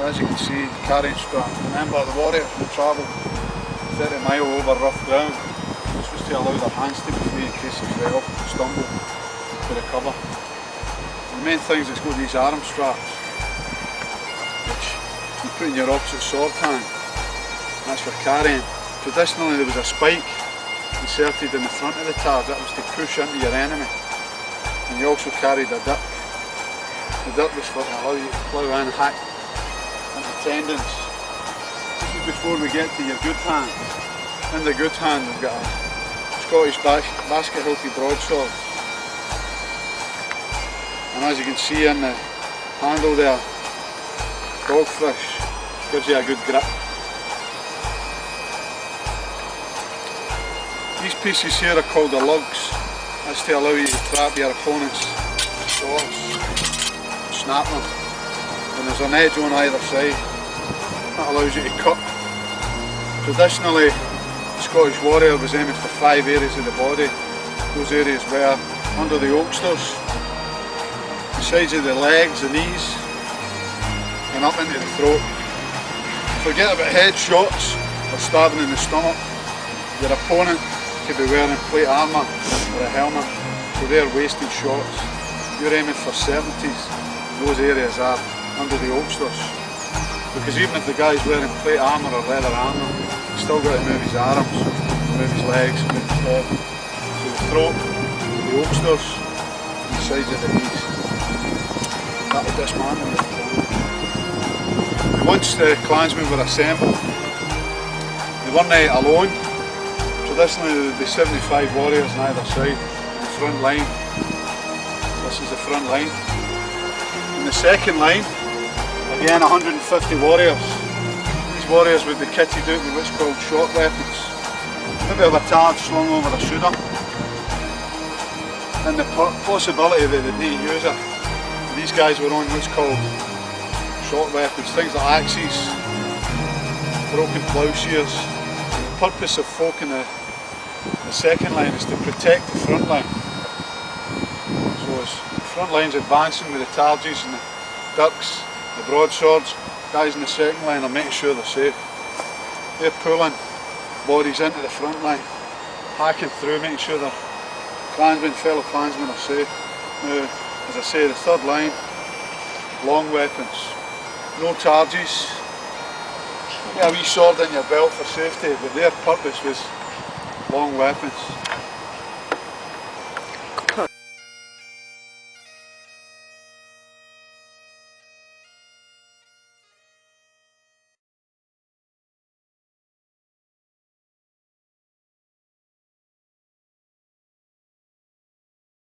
As you can see, carrying strap. Remember, the warriors will travel 30 miles over rough ground. This was to allow their hands to be free in case they fell, stumble, to recover. The main thing is it's got these arm straps, which you put in your opposite sword hand. That's for carrying. Traditionally there was a spike inserted in the front of the targe, that was to push into your enemy. And you also carried a dirk. The dirk was for to allow you to plough and hack into tendons. This is before we get to your good hand. In the good hand we've got a Scottish basket hilty broadsword. And as you can see in the handle there, dogfish gives you a good grip. These pieces here are called the lugs. That's to allow you to trap your opponent's swords, snap them. And there's an edge on either side that allows you to cut. Traditionally, the Scottish warrior was aiming for 5 areas of the body. Those areas were under the oxters, the sides of the legs, the knees, and up into the throat. Forget about headshots or stabbing in the stomach. Your opponent could be wearing plate armour or a helmet, so they're wasted shots. You're aiming for certainties. Those areas are under the oxters. Because even if the guy's wearing plate armour or leather armour, he's still got to move his arms, move his legs, move his head. So the throat, the oxters, and the sides of the knees. That would dismantle the opponent. Once the clansmen were assembled, they weren't alone. Traditionally there would be 75 warriors on either side, in the front line. This is the front line. In the second line, again 150 warriors. These warriors would be kitted out with what's called short weapons. Maybe have a targe slung over a shoulder, and the possibility that they'd need to use it. These guys were on what's called short weapons, things like axes, broken ploughshares. The purpose of folk in the second line is to protect the front line. So as the front line's advancing with the targes and the dirks, the broadswords, guys in the second line are making sure they're safe. They're pulling bodies into the front line, hacking through, making sure their clansmen, fellow clansmen are safe. Now, as I say, the third line, long weapons, no targes. Maybe a wee sword in your belt for safety, but their purpose was long weapons.